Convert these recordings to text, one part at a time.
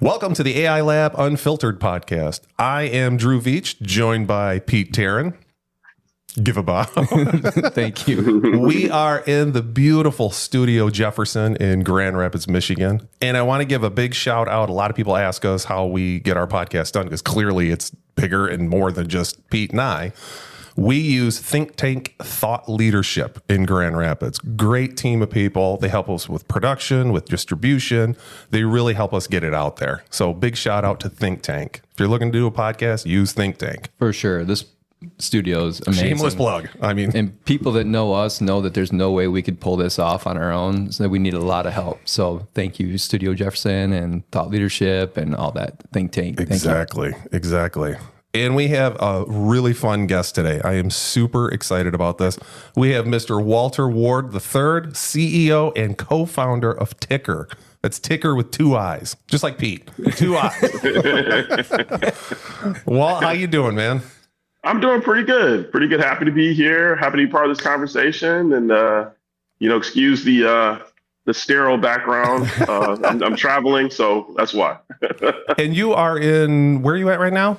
Welcome to the AI Lab Unfiltered podcast. I am Drew Veach, joined by Pete Taryn. Give a bow. Thank you. We are in the beautiful Studio Jefferson in Grand Rapids, Michigan. And I want to give a big shout out. A lot of people ask us how we get our podcast done because clearly it's bigger and more than just Pete and I. We use Think Tank Thought Leadership in Grand Rapids. Great team of people. They help us with production, with distribution. They really help us get it out there. So big shout out to Think Tank. If you're looking to do a podcast, use Think Tank. For sure. This studio is amazing. Shameless plug. And people that know us know that there's no way we could pull this off on our own. So we need a lot of help. So thank you, Studio Jefferson and Thought Leadership and all that. Think Tank. Exactly. And we have a really fun guest today. I am super excited about this. We have Mr. Walter Ward III, CEO and co-founder of TiiCKER. That's TiiCKER with two eyes, just like Pete, two eyes. Walt, how you doing, man? I'm doing pretty good. Happy to be here. Happy to be part of this conversation. And, excuse the sterile background. I'm traveling, so that's why. And you are where are you at right now?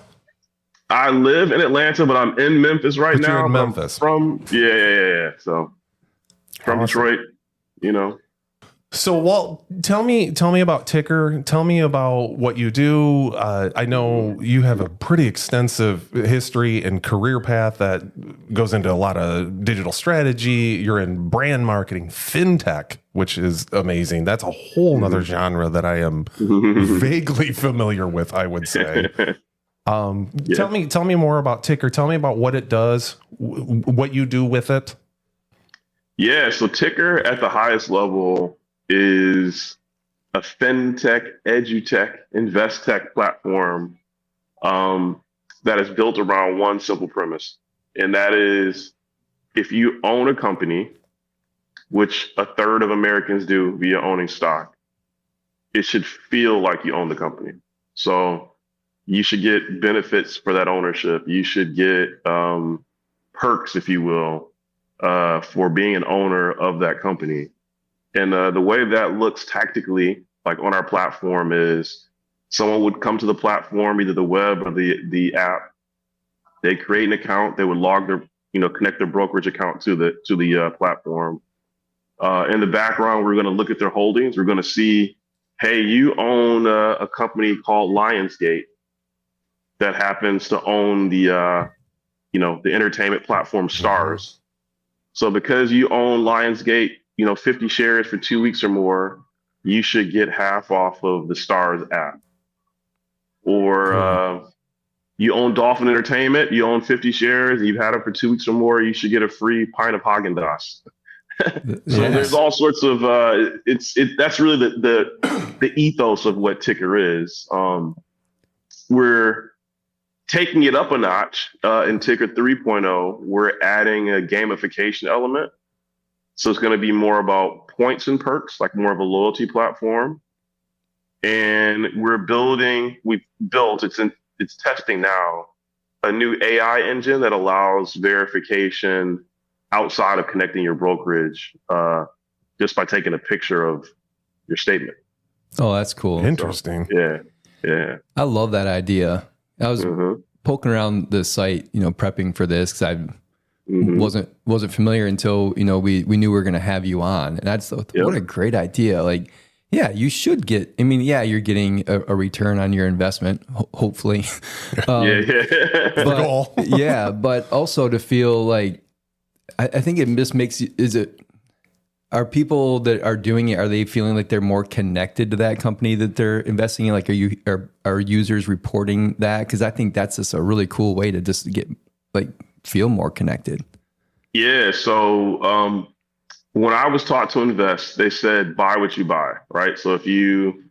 I live in Atlanta, but I'm in Memphis right now. You're in Memphis. Yeah. So from Detroit, So Walt, tell me about TiiCKER. Tell me about what you do. I know you have a pretty extensive history and career path that goes into a lot of digital strategy. You're in brand marketing, Fintech, which is amazing. That's a whole nother genre that I am vaguely familiar with, I would say. Tell me more about TiiCKER. Tell me about what it does, what you do with it. Yeah, so TiiCKER at the highest level is a fintech, edutech, investech platform that is built around one simple premise. And that is, if you own a company, which a third of Americans do via owning stock, it should feel like you own the company. So you should get benefits for that ownership. You should get perks, if you will, for being an owner of that company. And the way that looks tactically, like on our platform, is someone would come to the platform, either the web or the app. They create an account. They would log their, connect their brokerage account to the platform. In the background, we're going to look at their holdings. We're going to see, hey, you own a company called Lionsgate that happens to own the entertainment platform Stars. So because you own Lionsgate, 50 shares for 2 weeks or more, you should get half off of the Stars app. Or you own Dolphin Entertainment, you own 50 shares, you've had it for 2 weeks or more, you should get a free pint of Häagen-Dazs. So there's all sorts of that's really the ethos of what TiiCKER is. We're taking it up a notch in TiiCKER 3.0. We're adding a gamification element. So it's going to be more about points and perks, like more of a loyalty platform. And it's testing now, a new AI engine that allows verification outside of connecting your brokerage, just by taking a picture of your statement. Oh, that's cool. Interesting. So, yeah. I love that idea. I was poking around the site, prepping for this because I wasn't familiar until we knew we were going to have you on, and I just thought, what a great idea! Like, yeah, you should get. I mean, yeah, you're getting a return on your investment, hopefully. But also to feel like, I think it just makes you. Are people that are doing it, are they feeling like they're more connected to that company that they're investing in? Like, are users reporting that? Because I think that's just a really cool way to just get feel more connected. Yeah. So when I was taught to invest, they said buy what you buy, right? So if you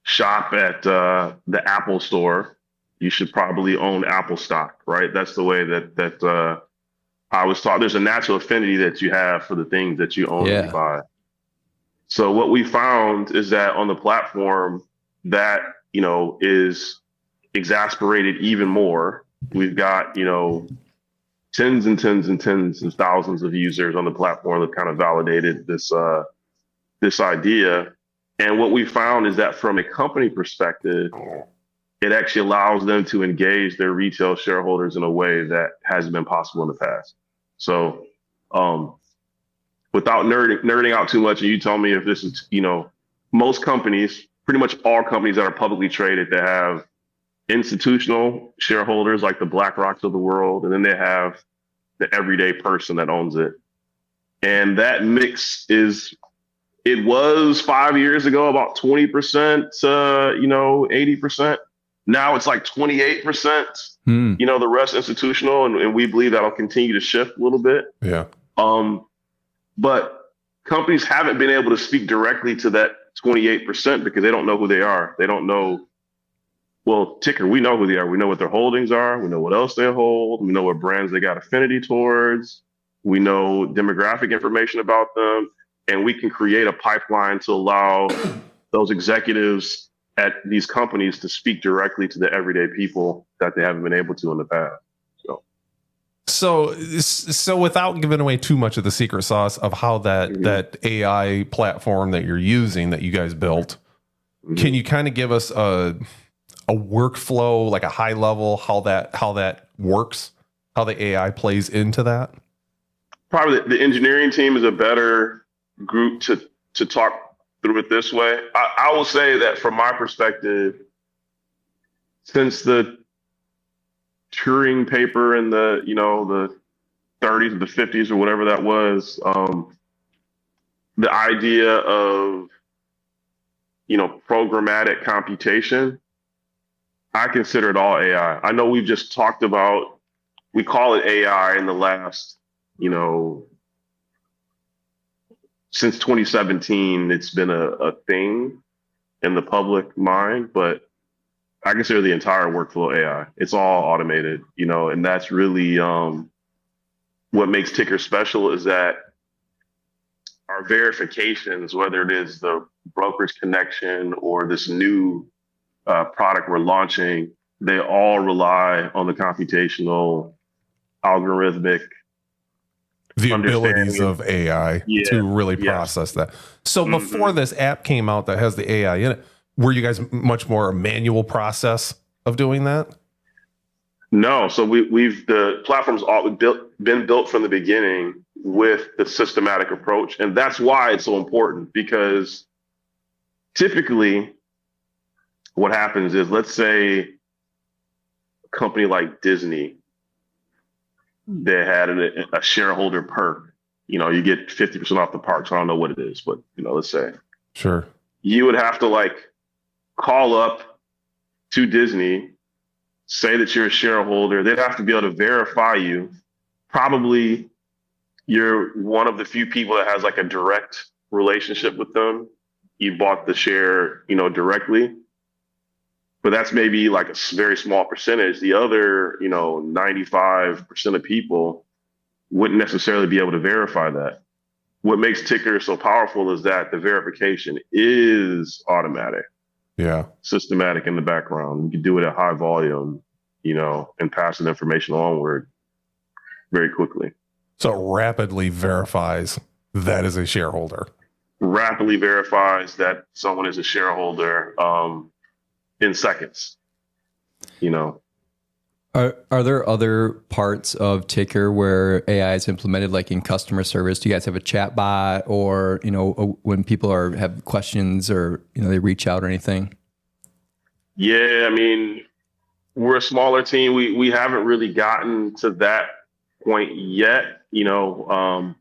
shop at the Apple store, you should probably own Apple stock, right? That's the way that I was taught. There's a natural affinity that you have for the things that you own and buy. So what we found is that on the platform that, is exasperated even more. We've got, tens and tens and tens of thousands of users on the platform that kind of validated this idea. And what we found is that from a company perspective, it actually allows them to engage their retail shareholders in a way that hasn't been possible in the past. So without nerding out too much, and you tell me if this is, most companies, pretty much all companies that are publicly traded, that have institutional shareholders like the BlackRocks of the world, and then they have the everyday person that owns it. And that mix it was 5 years ago about 20%, 80%. Now it's like 28%, the rest institutional. And we believe that'll continue to shift a little bit. Yeah. But companies haven't been able to speak directly to that 28% because they don't know who they are. They don't know. Well, TiiCKER, we know who they are. We know what their holdings are. We know what else they hold. We know what brands they got affinity towards. We know demographic information about them. And we can create a pipeline to allow those executives at these companies to speak directly to the everyday people that they haven't been able to in the past. So without giving away too much of the secret sauce of how that AI platform that you're using, that you guys built, can you kind of give us a workflow, like a high level, how that works, how the AI plays into that? Probably the engineering team is a better group to talk through it this way. I will say that from my perspective, since the Turing paper in the 30s or the 50s or whatever that was, the idea of programmatic computation, I consider it all AI. I know we've just talked about, we call it AI in the last, since 2017, it's been a thing in the public mind, but I consider the entire workflow AI. It's all automated, and that's really what makes TiiCKER special, is that our verifications, whether it is the brokerage connection or this new product we're launching, they all rely on the computational, algorithmic, the abilities of AI to really process that. So before this app came out that has the AI in it, were you guys much more a manual process of doing that? No. So the platform's been built from the beginning with the systematic approach. And that's why it's so important, because typically what happens is, let's say a company like Disney, they had a shareholder perk. You get 50% off the parks. I don't know what it is, but let's say. Sure. You would have to call up to Disney, say that you're a shareholder. They'd have to be able to verify you. Probably you're one of the few people that has a direct relationship with them. You bought the share, directly. But that's maybe a very small percentage. The other, 95% of people wouldn't necessarily be able to verify that. What makes TiiCKER so powerful is that the verification is automatic, systematic in the background. You can do it at high volume, and pass the information onward very quickly. So it rapidly verifies that is a shareholder. Rapidly verifies that someone is a shareholder. In seconds, Are there other parts of TiiCKER where AI is implemented, like in customer service? Do you guys have a chat bot, or when people have questions, or they reach out or anything? Yeah, we're a smaller team. We haven't really gotten to that point yet. Where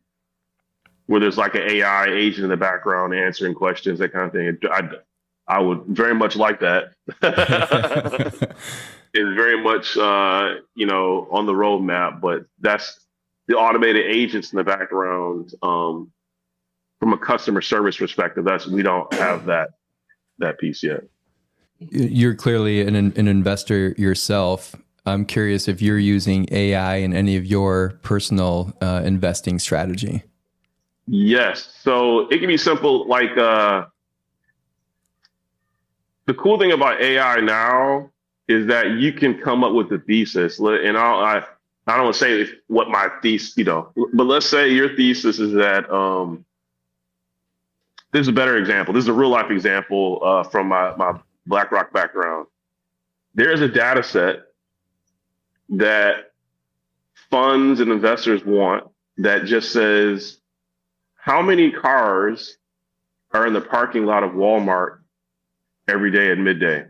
there's an AI agent in the background answering questions, that kind of thing. I would very much like that. It's very much, on the roadmap, but that's the automated agents in the background. From a customer service perspective, we don't have that piece yet. You're clearly an investor yourself. I'm curious if you're using AI in any of your personal investing strategy. Yes. So it can be simple, the cool thing about AI now is that you can come up with a thesis, and I don't want to say what my thesis, but let's say your thesis is that this is a better example. This is a real life example from my BlackRock background. There's a data set that funds and investors want that just says how many cars are in the parking lot of Walmart every day at midday.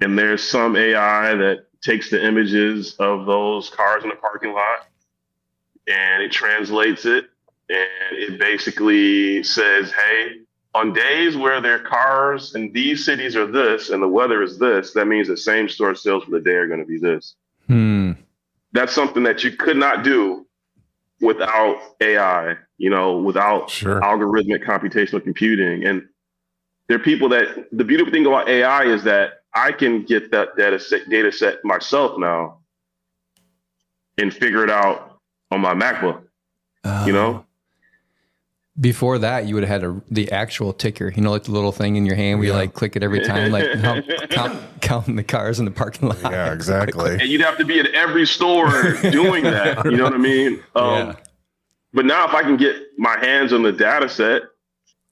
And there's some AI that takes the images of those cars in the parking lot and it translates it. And it basically says, hey, on days where their cars in these cities are this and the weather is this, that means the same store sales for the day are going to be this. That's something that you could not do without AI, without algorithmic computational computing. And there are people that the beautiful thing about AI is that I can get that data set myself now and figure it out on my MacBook, Before that, you would have had the actual TiiCKER, like the little thing in your hand where you like click it every time, like counting the cars in the parking lot. Yeah, exactly. And you'd have to be at every store doing that. You know what I mean? But now if I can get my hands on the data set,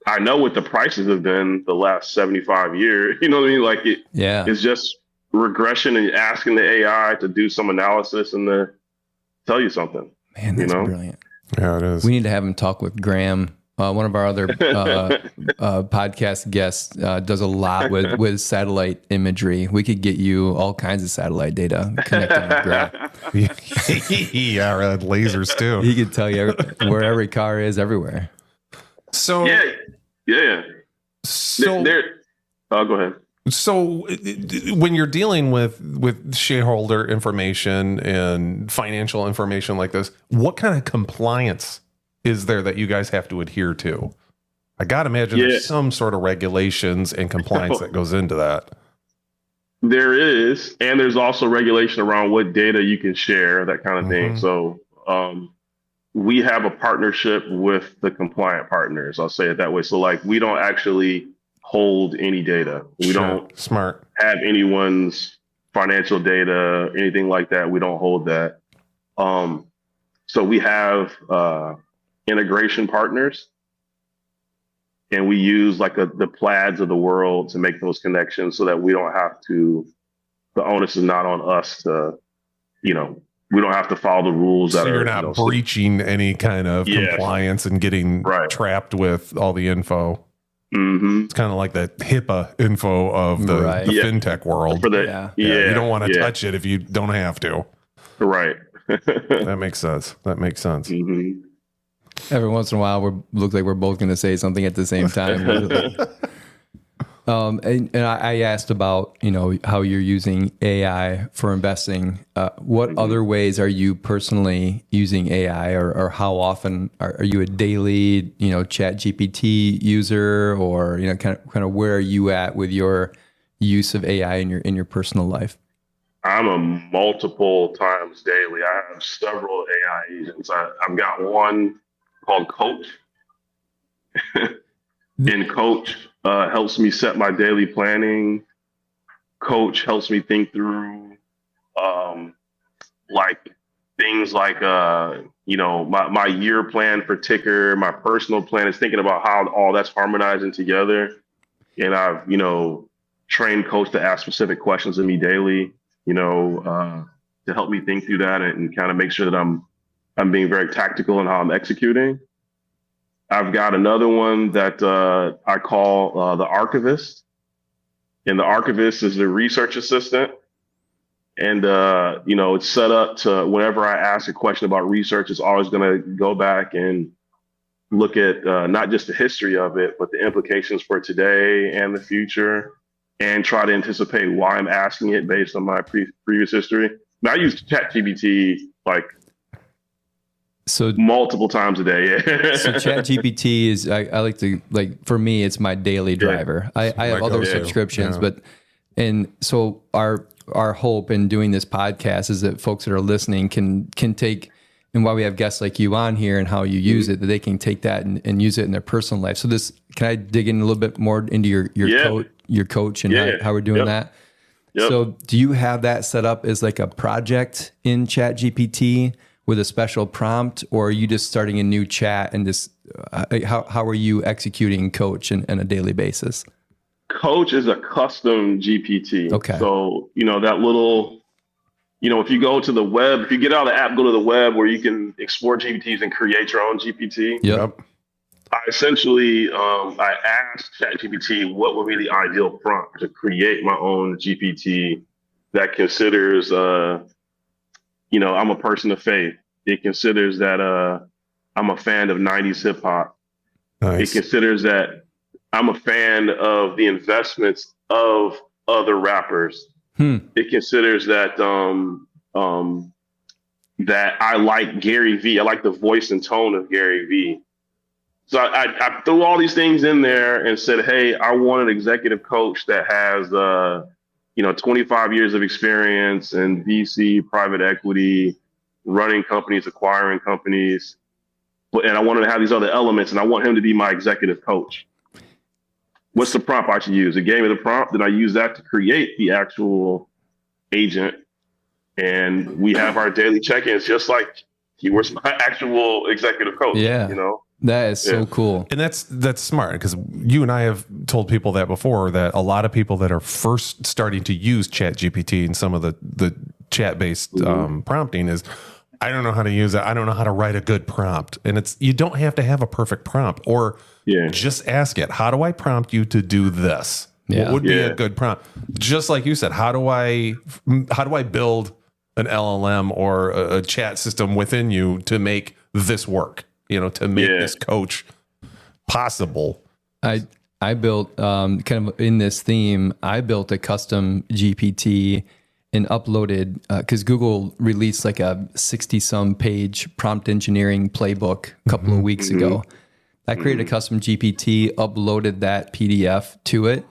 I know what the prices have been the last 75 years. You know what I mean? Like it's just regression and asking the AI to do some analysis and to tell you something. Man, that's brilliant. Yeah, it is. We need to have him talk with Graham. One of our other podcast guests does a lot with satellite imagery. We could get you all kinds of satellite data connected with Graham. Yeah, lasers too. He could tell you where every car is everywhere. So yeah. So go ahead. So when you're dealing with shareholder information and financial information like this, what kind of compliance is there that you guys have to adhere to? I got to imagine there's some sort of regulations and compliance that goes into that. There is, and there's also regulation around what data you can share, that kind of thing. So we have a partnership with the compliant partners. I'll say it that way. So like we don't actually hold any data. We don't have anyone's financial data, anything like that. We don't hold that. So we have integration partners, and we use like the Plaids of the world to make those connections so that we don't have to, the onus is not on us to, we don't have to follow the rules that you're not breaching any kind of compliance and getting trapped with all the info. It's kind of like the HIPAA info of the fintech world. You don't want to touch it if you don't have to. Right. That makes sense. Every once in a while, we look like we're both going to say something at the same time. And I asked about, how you're using AI for investing. What other ways are you personally using AI, or how often are you a daily, Chat GPT user, or, kind of where are you at with your use of AI in your personal life? I'm a multiple times daily. I have several AI agents. I've got one called Coach. And Coach helps me set my daily planning. Coach helps me think through things like my year plan for TiiCKER. My personal plan is thinking about how all that's harmonizing together. And I've trained Coach to ask specific questions of me daily, to help me think through that and kind of make sure that I'm being very tactical in how I'm executing. I've got another one that I call the Archivist. And the Archivist is the research assistant. And, it's set up to whenever I ask a question about research, it's always going to go back and look at not just the history of it, but the implications for today and the future, and try to anticipate why I'm asking it based on my previous history. Now, I use ChatGPT multiple times a day. So ChatGPT is, I like to, for me, it's my daily driver. I have other subscriptions, and so our hope in doing this podcast is that folks that are listening can take, and why we have guests like you on here and how you use it, that they can take that and use it in their personal life. So can I dig in a little bit more into your coach and how we're doing that? Yep. So do you have that set up as like a project in ChatGPT with a special prompt, or are you just starting a new chat and just how are you executing Coach in a daily basis? Coach is a custom GPT. Okay. So, that little, if you go to the web, if you get out of the app, go to the web where you can explore GPTs and create your own GPT. Yep. I essentially, I asked ChatGPT what would be the ideal prompt to create my own GPT that considers, I'm a person of faith. It considers that I'm a fan of 90s hip hop. Nice. It considers that I'm a fan of the investments of other rappers. It considers that that I like Gary Vee. I like the voice and tone of Gary Vee. So I threw all these things in there and said, hey, I want an executive coach that has 25 years of experience in VC, private equity, running companies, acquiring companies. And I wanted to have these other elements, and I want him to be my executive coach. What's the prompt I should use? It gave me the prompt, then I use that to create the actual agent. And we have our daily check-ins, just like he was my actual executive coach. Yeah. That is so cool. And that's smart, because you and I have told people that before, that a lot of people that are first starting to use ChatGPT and some of the chat-based prompting is, I don't know how to use it. I don't know how to write a good prompt. And you don't have to have a perfect prompt, or just ask it, how do I prompt you to do this? What would be a good prompt? Just like you said, how do I build an LLM or a chat system within you to make this work? To make this coach possible. I built kind of in this theme. I built a custom GPT and uploaded because Google released like a 60-some page prompt engineering playbook a couple of weeks ago. I created a custom GPT, uploaded that PDF to it,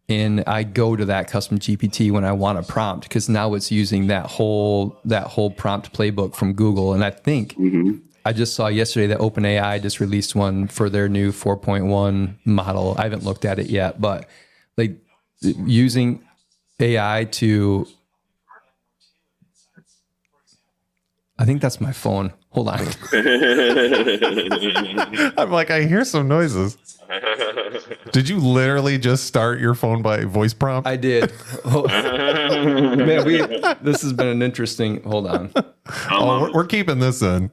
and I go to that custom GPT when I want a prompt, because now it's using that whole prompt playbook from Google. And I think I just saw yesterday that OpenAI just released one for their new 4.1 model. I haven't looked at it yet, but like using AI to, I think that's my phone. Hold on. I'm like, I hear some noises. Did you literally just start your phone by voice prompt? I did. Man, this has been an interesting, hold on. We're keeping this in.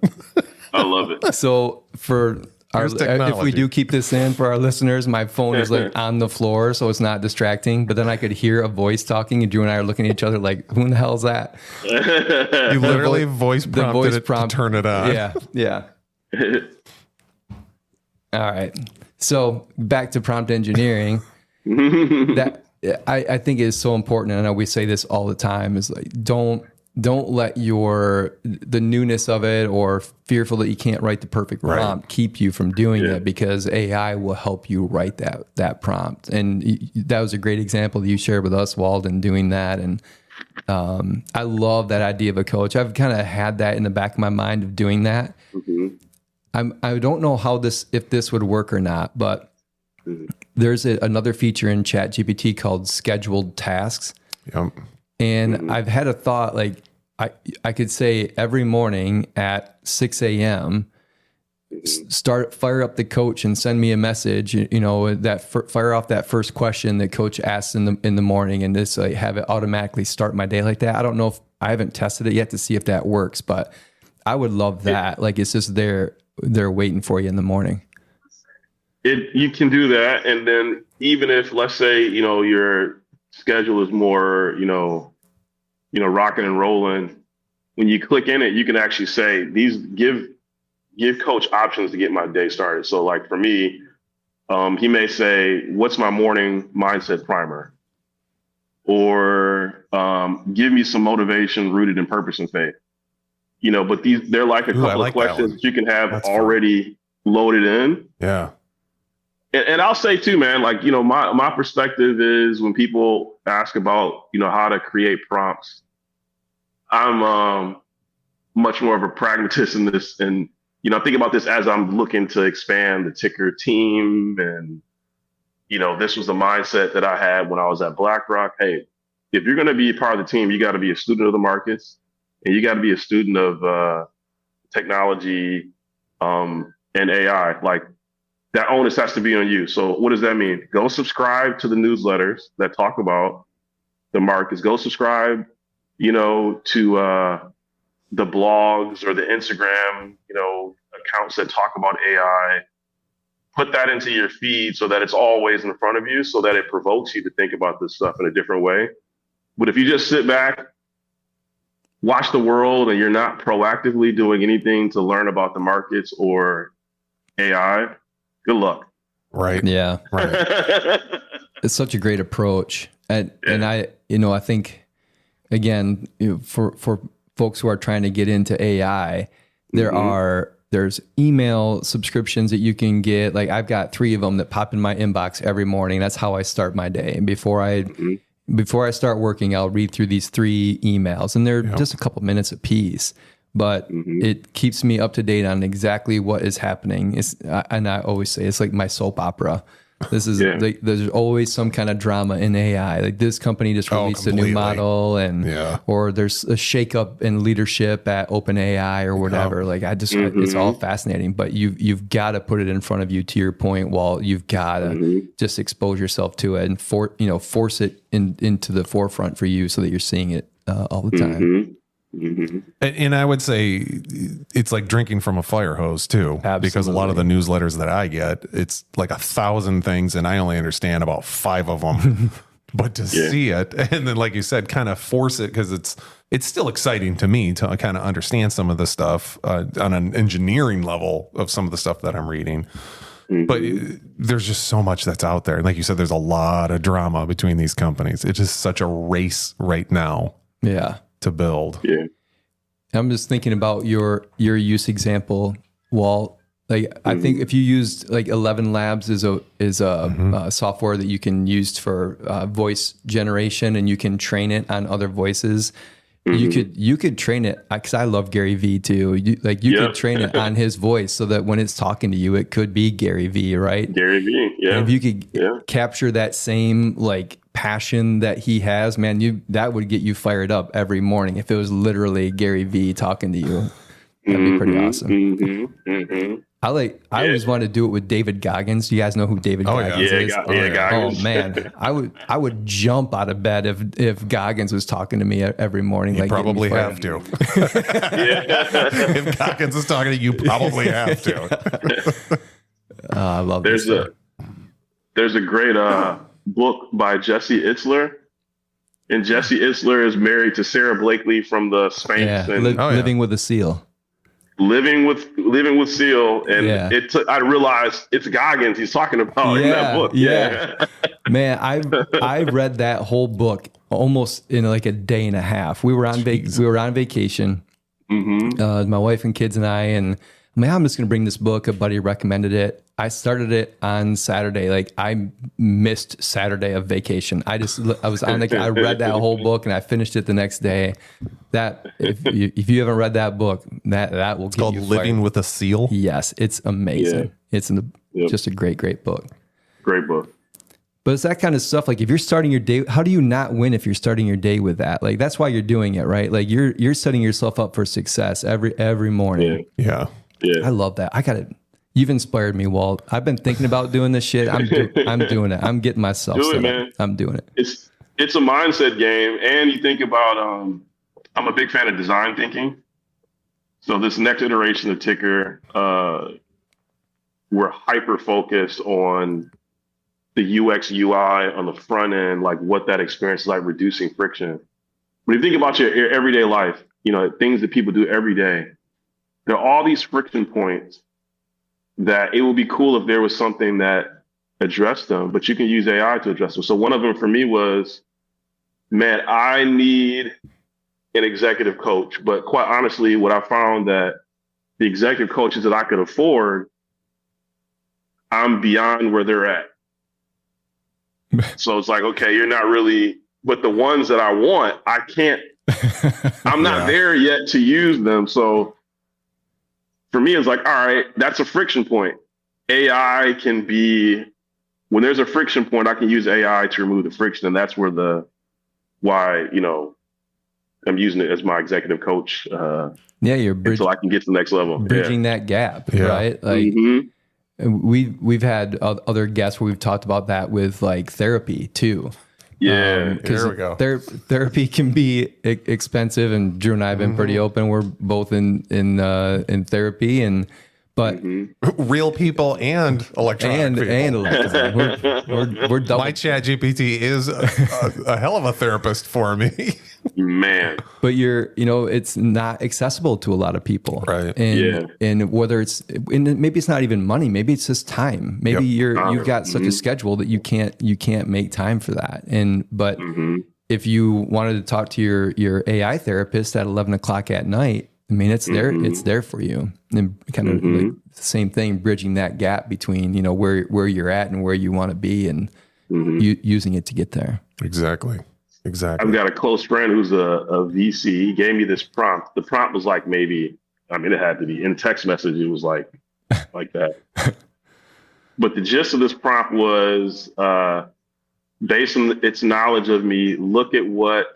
I love it. So for if we do keep this in for our listeners, my phone is like on the floor, so it's not distracting. But then I could hear a voice talking, and Drew and I are looking at each other like, "Who in the hell is that?" You literally voice prompted it to turn it on. Yeah. All right. So back to prompt engineering. That I think is so important, and I know we say this all the time: is like don't let the newness of it, or fearful that you can't write the perfect prompt, keep you from doing it, because AI will help you write that prompt. And that was a great example that you shared with us, Walden, doing that. And I love that idea of a coach. I've kind of had that in the back of my mind of doing that. I don't know if this would work or not, but there's another feature in ChatGPT called scheduled tasks. Yep. And I've had a thought, like I could say every morning at 6 a.m., fire up the coach and send me a message, fire off that first question that coach asks in the morning, and just like have it automatically start my day like that. I don't know if I haven't tested it yet to see if that works, but I would love that. Like it's just they're waiting for you in the morning. You can do that. And then even if, let's say, your schedule is more, rocking and rolling, when you click in it, you can actually say, give coach options to get my day started. So like for me, he may say, what's my morning mindset primer? Or give me some motivation rooted in purpose and faith. But they're like a couple of questions that you can have already loaded in. Yeah. And I'll say too, man, like, my perspective is when people ask about, how to create prompts, I'm much more of a pragmatist in this. And, think about this as I'm looking to expand the TiiCKER team. And, this was the mindset that I had when I was at BlackRock. Hey, if you're going to be a part of the team, you got to be a student of the markets, and you got to be a student of technology, and AI. Like, that onus has to be on you. So what does that mean? Go subscribe to the newsletters that talk about the markets. Go subscribe, to the blogs or the Instagram, accounts that talk about AI. Put that into your feed so that it's always in front of you, so that it provokes you to think about this stuff in a different way. But if you just sit back, watch the world, and you're not proactively doing anything to learn about the markets or AI, good luck. Right. Yeah. Right. It's such a great approach. And I think, again, for folks who are trying to get into AI, there's email subscriptions that you can get. Like, I've got 3 of them that pop in my inbox every morning. That's how I start my day. And before I start working, I'll read through these 3 emails, and they're just a couple minutes a piece. But it keeps me up to date on exactly what is happening. And I always say it's like my soap opera. This is there's always some kind of drama in AI. Like, this company just released a new model, or there's a shakeup in leadership at OpenAI or whatever. Like, it's all fascinating. But you've got to put it in front of you. To your point, Walt, you've got to just expose yourself to it and force it into the forefront for you, so that you're seeing it all the time. And I would say it's like drinking from a fire hose too. Absolutely. Because a lot of the newsletters that I get, it's like 1,000 things and I only understand about 5 of them. But to see it, and then, like you said, kind of force it, because it's still exciting to me to kind of understand some of the stuff on an engineering level of some of the stuff that I'm reading. But there's just so much that's out there. Like you said, there's a lot of drama between these companies. It's just such a race right now. Yeah. To build. Yeah. I'm just thinking about your use example, Walt. Like, I think if you used like 11 Labs is a software that you can use for voice generation, and you can train it on other voices. You could train it, because I love Gary Vee too. You could train it on his voice, so that when it's talking to you, it could be Gary Vee, right? Gary Vee, yeah. And if you could capture that same like passion that he has, man, that would get you fired up every morning. If it was literally Gary Vee talking to you, that'd be pretty awesome. I always wanted to do it with David Goggins. Do you guys know who David Goggins is? Goggins. Oh man, I would jump out of bed if Goggins was talking to me every morning. You probably have to. If Goggins is talking to you, probably have to. I love this. There's a great book by Jesse Itzler. And Jesse Itzler is married to Sarah Blakely from the Spanx. Living with a Seal. Living with Seal, and I realized it's Goggins he's talking about in that book. Man, I read that whole book almost in like a day and a half. We were on vacation, my wife and kids and I, and I'm just gonna bring this book. A buddy recommended it. I started it on Saturday. Like, I missed Saturday of vacation. I was on I read that whole book, and I finished it the next day. That if you haven't read that book, that will get you fired. It's called Living with a Seal. Yes, it's amazing. It's just a great book. Great book. But it's that kind of stuff. Like, if you're starting your day, how do you not win if you're starting your day with that? Like, that's why you're doing it, right? Like, you're setting yourself up for success every morning. Yeah. I love that. You've inspired me, Walt. I've been thinking about doing this shit. I'm doing it. I'm getting myself set up. I'm doing it. It's a mindset game. And you think about, I'm a big fan of design thinking. So this next iteration of TiiCKER, we're hyper focused on the UX UI on the front end, like what that experience is like, reducing friction. When you think about your everyday life, things that people do every day, there are all these friction points that it would be cool if there was something that addressed them, but you can use AI to address them. So one of them for me was, man, I need an executive coach. But quite honestly, what I found that the executive coaches that I could afford, I'm beyond where they're at. So it's like, okay, you're not really, but the ones that I want, I can't, I'm not there yet to use them. So for me, it's like, all right, that's a friction point. AI can be, when there's a friction point, I can use AI to remove the friction. And that's where I'm using it as my executive coach. Yeah, you're until I can get to the next level. Bridging that gap, right? Like we've had other guests where we've talked about that with like therapy too. Yeah, there we go. Therapy can be expensive, and Drew and I have been pretty open. We're both in therapy, but real people and electronic people. and electronic. We're double. My Chat GPT is a hell of a therapist for me. Man, but it's not accessible to a lot of people, right? And whether and maybe it's not even money, maybe it's just time. Maybe you've got such a schedule that you can't make time for that. But if you wanted to talk to your AI therapist at 11 o'clock at night, I mean, it's there for you, and kind of like the same thing, bridging that gap between where you're at and where you want to be, and using it to get there. Exactly. I've got a close friend who's a VC. He gave me this prompt. The prompt was like it had to be in text message. It was like that. But the gist of this prompt was based on its knowledge of me. Look at what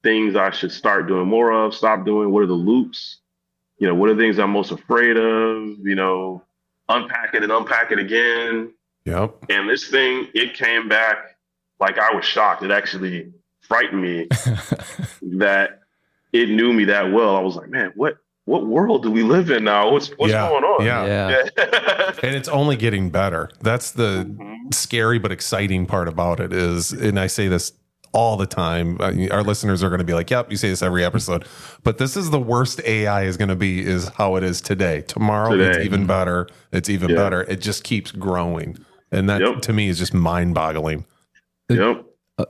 things I should start doing more of, stop doing. What are the loops? What are the things I'm most afraid of? Unpack it and unpack it again. Yep. And this thing, it came back. Like I was shocked. It actually frightened me that it knew me that well. I was like, man, what world do we live in now? What's going on? Yeah. And it's only getting better. That's the scary but exciting part about it is, and I say this all the time. Our listeners are going to be like, yep, you say this every episode. But this is the worst AI is going to be is how it is today. Tomorrow, it's even better. It's even better. It just keeps growing. And that to me is just mind-boggling. There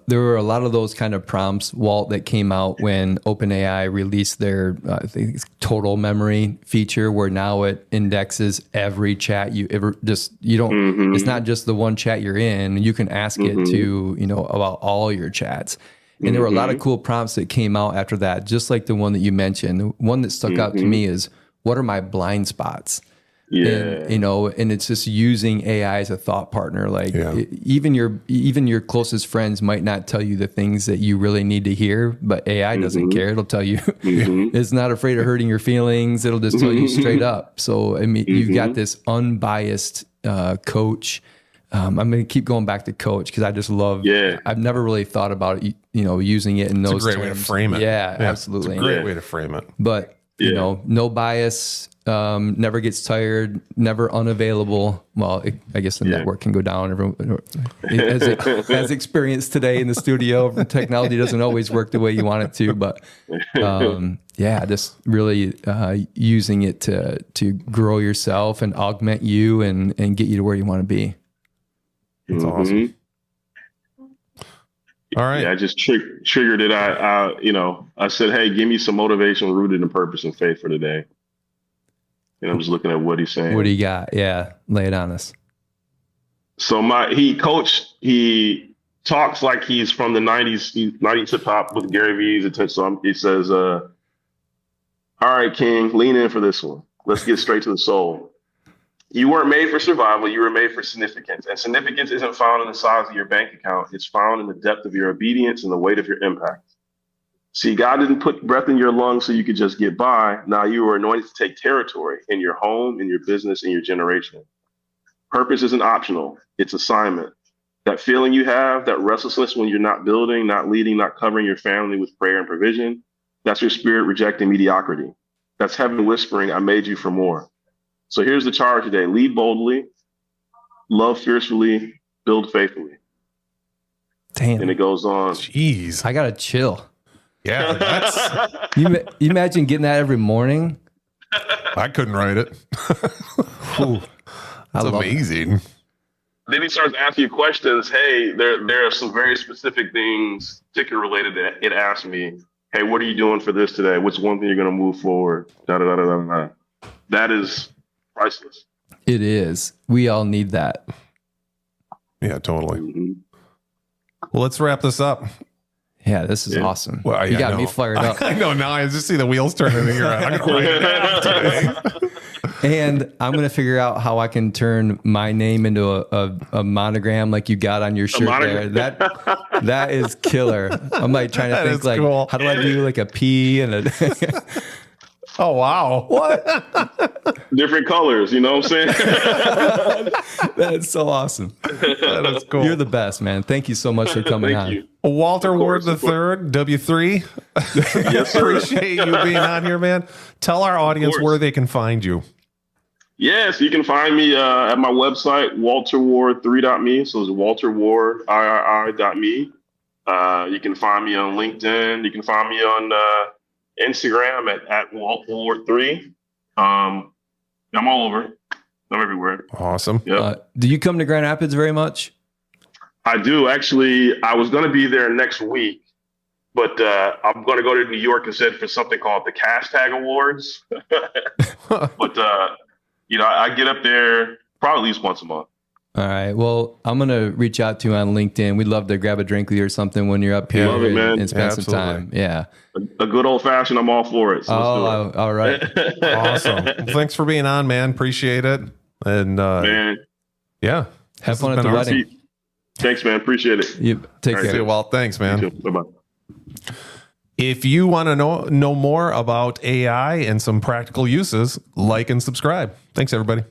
were a lot of those kind of prompts, Walt, that came out when OpenAI released their I think it's total memory feature, where now it indexes every chat you ever it's not just the one chat you're in. You can ask it to, about all your chats. And there were a lot of cool prompts that came out after that, just like the one that you mentioned. The one that stuck out to me is, what are my blind spots? Yeah. And it's just using AI as a thought partner. Like even your closest friends might not tell you the things that you really need to hear, but AI doesn't care. It'll tell you. It's not afraid of hurting your feelings. It'll just tell you straight up. So, I mean, you've got this unbiased coach. I'm going to keep going back to coach because I just love, I've never really thought about it, using it in those terms. It's a great way to frame it. Yeah, absolutely. It's a great way to frame it. But, no bias, never gets tired, never unavailable. Well, I guess the network can go down. Everyone, as experienced today in the studio, technology doesn't always work the way you want it to. But just really using it to grow yourself and augment you and get you to where you want to be. It's awesome. All right. Yeah, I just triggered it. I said, hey, give me some motivation rooted in purpose and faith for today. And I'm just looking at what he's saying. What do you got? Yeah, lay it on us. So he talks like he's from the 90s hip hop with Gary Vee's attention. So he says, all right, King, lean in for this one. Let's get straight to the soul. You weren't made for survival. You were made for significance. And significance isn't found in the size of your bank account. It's found in the depth of your obedience and the weight of your impact. See, God didn't put breath in your lungs so you could just get by. Now you were anointed to take territory in your home, in your business, in your generation. Purpose isn't optional. It's assignment. That feeling you have, that restlessness when you're not building, not leading, not covering your family with prayer and provision, that's your spirit rejecting mediocrity. That's heaven whispering, I made you for more. So here's the charge today. Lead boldly, love fiercely, build faithfully. Damn. And it goes on. Jeez. I got to chill. Yeah. That's, you imagine getting that every morning? I couldn't write it. That's amazing. Then he starts asking you questions. Hey, there are some very specific things, TiiCKER related, that it asked me. Hey, what are you doing for this today? What's one thing you're going to move forward? That is priceless. It is. We all need that. Yeah, totally. Well, let's wrap this up. Yeah, this is awesome. Well, you got me fired up. I know. Now I just see the wheels turning in your head. I'm going to write it down today. And I'm going to figure out how I can turn my name into a monogram like you got on your shirt there. That is killer. I'm like trying to think like, cool. How do I do like a P and a... Oh, wow. What? Different colors, you know what I'm saying? That's so awesome. That is cool. You're the best, man. Thank you so much for coming on. You. Walter Ward III, W3. Yes, sir. Appreciate you being on here, man. Tell our audience where they can find you. Yes, you can find me at my website, walterward3.me. So it's walterward.me. You can find me on LinkedIn. You can find me on Instagram at waltward3. I'm all over. I'm everywhere. Awesome. Yep. Do you come to Grand Rapids very much? I do. Actually, I was going to be there next week, but I'm going to go to New York instead for something called the Hashtag Awards. But, I get up there probably at least once a month. All right. Well, I'm going to reach out to you on LinkedIn. We'd love to grab a drink with you or something when you're up here and spend some time. Yeah. A good old fashioned, I'm all for it. So all right. Awesome. Well, thanks for being on, man. Appreciate it. And man, yeah. Have fun at the wedding. Thanks, man. Appreciate it. You take care. See you, Walt. Thanks, man. Bye-bye. If you want to know more about AI and some practical uses, like and subscribe. Thanks, everybody.